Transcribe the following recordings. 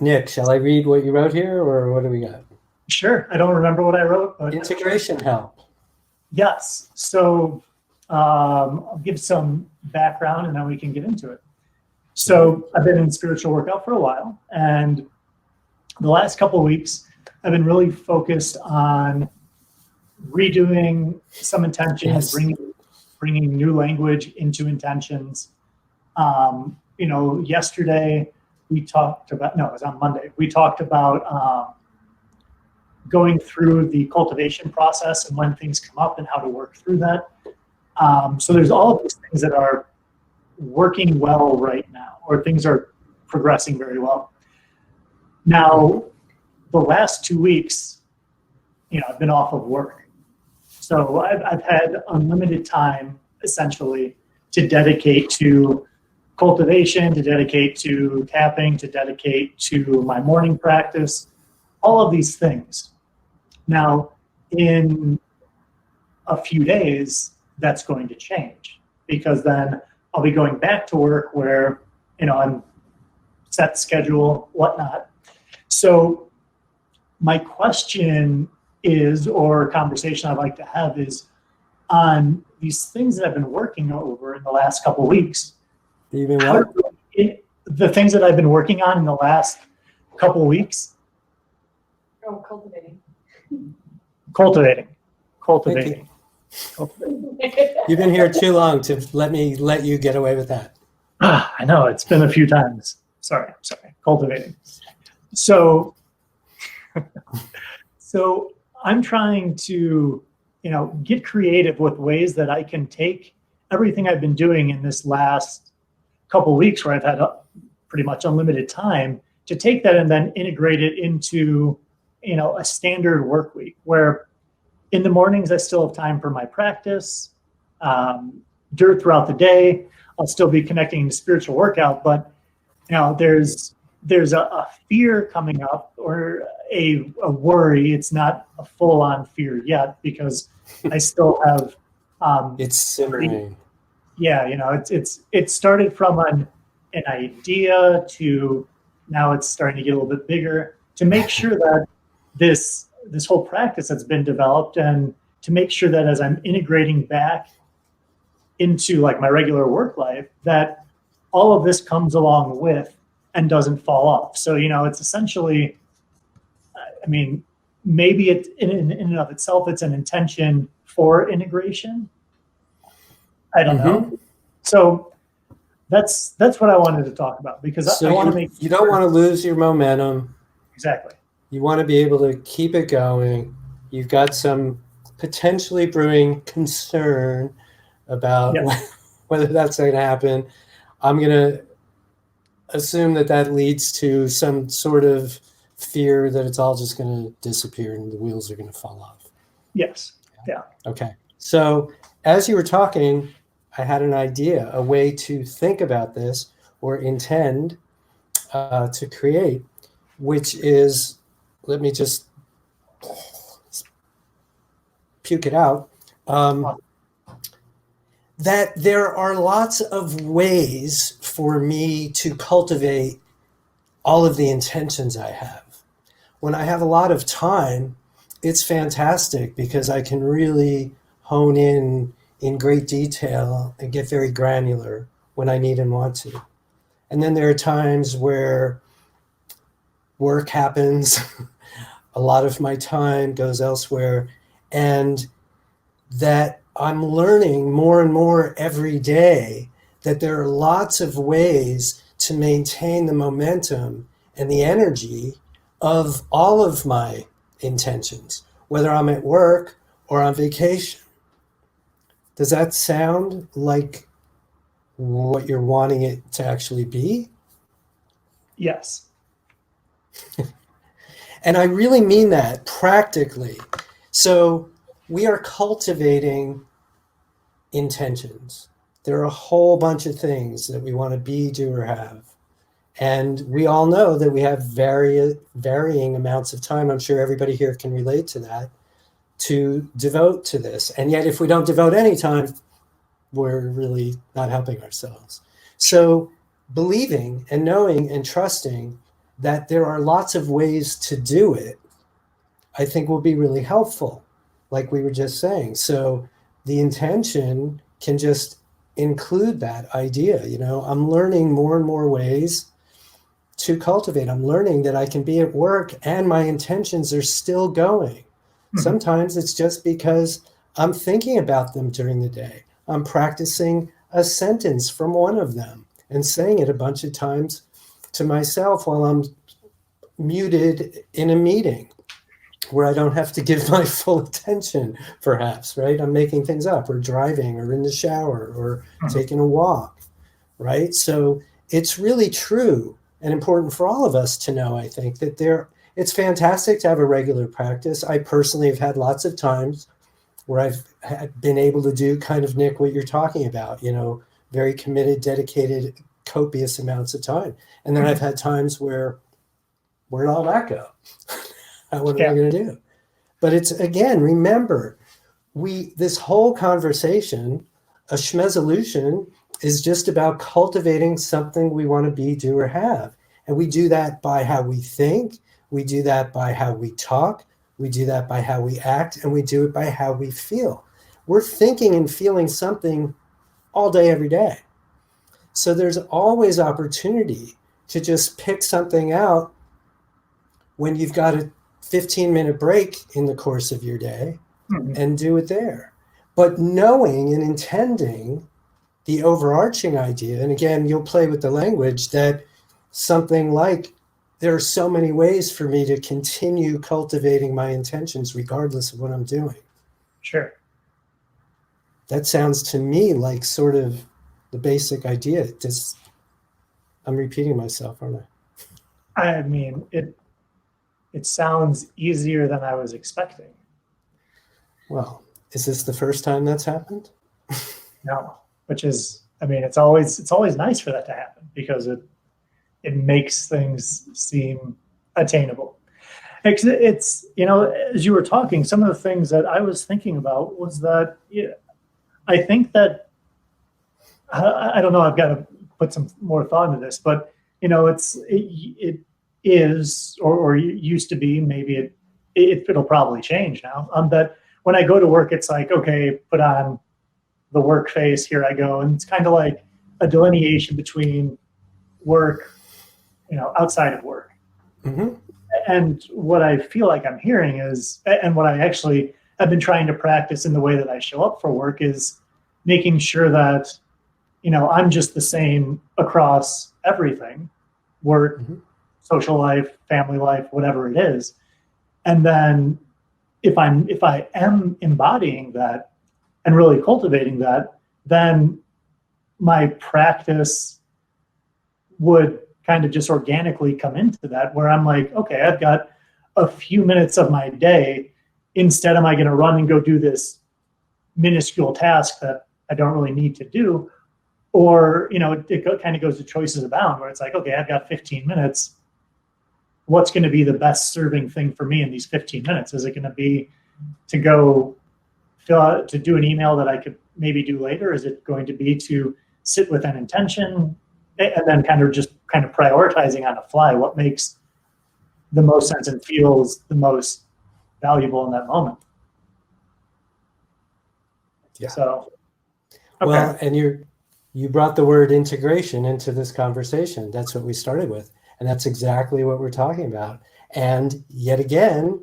Nick, shall I read what you wrote here, or what do we got? Sure. I don't remember what I wrote, but Integration help. yes. So I'll give some background and then we can get into it. So I've been in spiritual workout for a while, and the last couple of weeks, I've been really focused on redoing some intentions, Yes. bringing new language into intentions. Yesterday we talked about, no, it was on Monday. We talked about going through the cultivation process and when things come up and how to work through that. So there's all of these things that are working well right now, or things are progressing very well. Now, the last 2 weeks, I've been off of work. So I've had unlimited time, essentially, to dedicate to cultivation, to dedicate to tapping, to dedicate to my morning practice, all of these things. Now, in a few days, that's going to change, because then I'll be going back to work where, I'm set schedule, whatnot. So my question is, or conversation I'd like to have is, on these things that I've been working over in the last couple of weeks. The things that I've been working on in the last couple of weeks. Oh, cultivating. Cultivating. You've been here too long to let you get away with that. I know, it's been a few times. Sorry. Cultivating. So I'm trying to, get creative with ways that I can take everything I've been doing in this last couple of weeks, where I've had pretty much unlimited time, to take that and then integrate it into, a standard work week, where in the mornings I still have time for my practice. Throughout the day, I'll still be connecting to spiritual workout, but there's a fear coming up, or a worry. It's not a full-on fear yet, because I still have it's simmering. It started from an idea to now it's starting to get a little bit bigger, to make sure that this whole practice that's been developed, and to make sure that as I'm integrating back into like my regular work life, that all of this comes along with and doesn't fall off. So, it's essentially, maybe it in and of itself, it's an intention for integration. I don't know. So that's what I wanted to talk about, because I want to make you don't want to lose your momentum. Exactly. You want to be able to keep it going. You've got some potentially brewing concern about whether that's going to happen. I'm going to assume that leads to some sort of fear that it's all just going to disappear and the wheels are going to fall off. Yes. Yeah. Okay. So as you were talking, I had an idea, a way to think about this, or intend to create, which is, let me just puke it out, that there are lots of ways for me to cultivate all of the intentions I have. When I have a lot of time, it's fantastic, because I can really hone in great detail and get very granular when I need and want to. And then there are times where work happens, a lot of my time goes elsewhere, and that I'm learning more and more every day that there are lots of ways to maintain the momentum and the energy of all of my intentions, whether I'm at work or on vacation. Does that sound like what you're wanting it to actually be? Yes. And I really mean that practically. So we are cultivating intentions. There are a whole bunch of things that we want to be, do, or have. And we all know that we have varying amounts of time. I'm sure everybody here can relate to that, to devote to this. And yet if we don't devote any time, we're really not helping ourselves. So believing and knowing and trusting that there are lots of ways to do it, I think will be really helpful, like we were just saying. So the intention can just include that idea. I'm learning more and more ways to cultivate. I'm learning that I can be at work and my intentions are still going. Sometimes it's just because I'm thinking about them during the day. I'm practicing a sentence from one of them and saying it a bunch of times to myself while I'm muted in a meeting where I don't have to give my full attention, perhaps, right? I'm making things up, or driving, or in the shower, or taking a walk, right? So it's really true and important for all of us to know, I think, that it's fantastic to have a regular practice. I personally have had lots of times where I've been able to do kind of, Nick, what you're talking about, very committed, dedicated, copious amounts of time. And then I've had times where'd all that go? What am I going to do? But it's, again, remember, this whole conversation, a SHMEZOLUTION, is just about cultivating something we want to be, do, or have. And we do that by how we think. We do that by how we talk. We do that by how we act. And we do it by how we feel. We're thinking and feeling something all day, every day. So there's always opportunity to just pick something out when you've got a 15-minute break in the course of your day and do it there. But knowing and intending the overarching idea, and again, you'll play with the language, that something like, there are so many ways for me to continue cultivating my intentions regardless of what I'm doing. Sure. That sounds to me like sort of the basic idea. I'm repeating myself, aren't I? I mean, it sounds easier than I was expecting. Well, is this the first time that's happened? No, which is, I mean, it's always nice for that to happen, because it makes things seem attainable. It's, as you were talking, some of the things that I was thinking about was that, I think that, I don't know, I've got to put some more thought into this, but, it is, or used to be, maybe it'll probably change now, that when I go to work, it's like, okay, put on the work face, here I go. And it's kind of like a delineation between work, outside of work. And what I feel like I'm hearing is, and what I actually have been trying to practice in the way that I show up for work, is making sure that, I'm just the same across everything, work, social life, family life, whatever it is. And then if I am embodying that and really cultivating that, then my practice would kind of just organically come into that, where I'm like, okay, I've got a few minutes of my day. Instead, am I going to run and go do this minuscule task that I don't really need to do? Or, it kind of goes to choices abound, where it's like, okay, I've got 15 minutes. What's going to be the best serving thing for me in these 15 minutes? Is it going to be to go to do an email that I could maybe do later? Is it going to be to sit with an intention, and then kind of prioritizing on the fly what makes the most sense and feels the most valuable in that moment? Yeah. So, okay. Well, and you brought the word integration into this conversation. That's what we started with. And that's exactly what we're talking about. And yet again,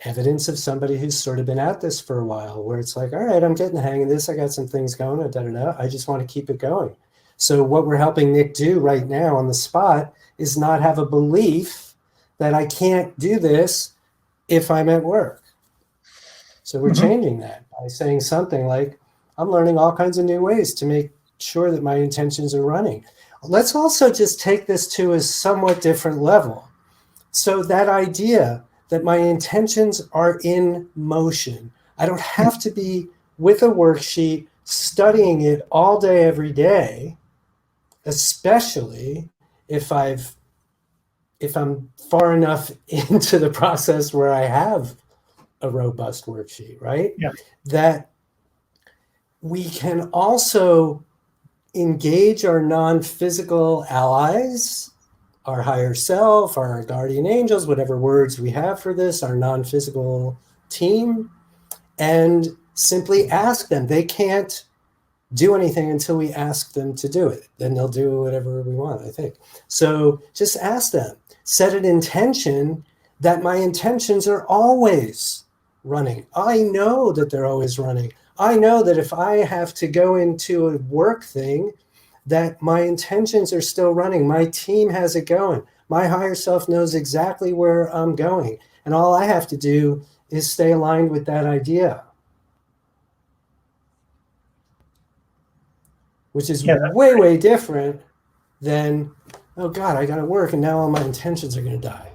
evidence of somebody who's sort of been at this for a while, where it's like, all right, I'm getting the hang of this. I got some things going. I just want to keep it going. So what we're helping Nick do right now on the spot is not have a belief that I can't do this if I'm at work. So we're changing that by saying something like, I'm learning all kinds of new ways to make sure that my intentions are running. Let's also just take this to a somewhat different level. So that idea that my intentions are in motion. I don't have to be with a worksheet studying it all day, every day, especially if I'm far enough into the process where I have a robust worksheet, right? Yeah. That we can also engage our non-physical allies our higher self, our guardian angels, whatever words we have for this, our non-physical team, and simply ask them. They can't do anything until we ask them to do it. Then they'll do whatever we want, I think. So just ask them. Set an intention that my intentions are always running. I know that they're always running. I know that if I have to go into a work thing, that my intentions are still running. My team has it going. My higher self knows exactly where I'm going. And all I have to do is stay aligned with that idea. Which is way, way different than, oh God, I got to work and now all my intentions are going to die.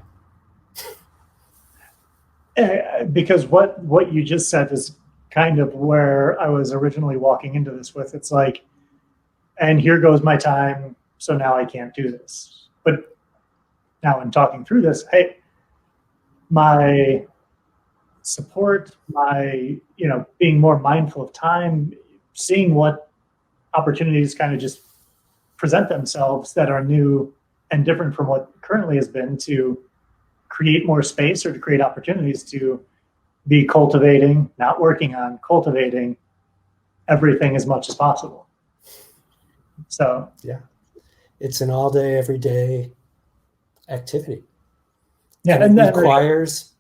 Because what you just said is kind of where I was originally walking into this with. It's like, and here goes my time, so now I can't do this. But now in talking through this, hey, my support, my, being more mindful of time, seeing what opportunities kind of just present themselves that are new and different from what currently has been, to create more space or to create opportunities to be cultivating, not working on, cultivating everything as much as possible. So yeah, it's an all day, every day activity. Yeah, and it requires.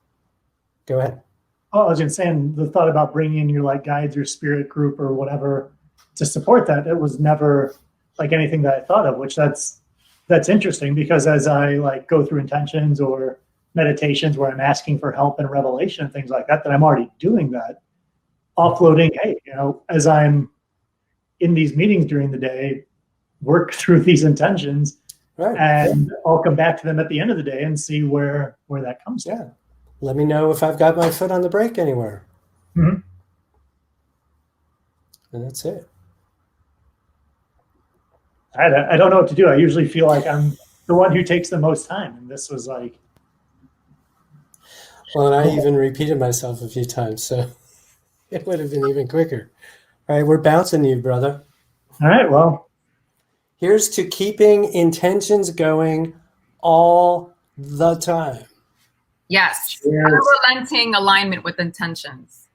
Go ahead. Oh, I was just saying, the thought about bringing in your guides or spirit group or whatever to support that, it was never anything that I thought of. Which that's interesting, because as I go through intentions or meditations where I'm asking for help and revelation and things like that, that I'm already doing that, offloading. Hey, as I'm in these meetings during the day, work through these intentions, right, and I'll come back to them at the end of the day and see where that comes from. Yeah. Let me know if I've got my foot on the brake anywhere. Mm-hmm. And that's it. I don't know what to do. I usually feel like I'm the one who takes the most time, and this was like. Well, and I even repeated myself a few times, so it would have been even quicker. All right, we're bouncing you, brother. All right, well. Here's to keeping intentions going all the time. Yes. Cheers. Unrelenting alignment with intentions.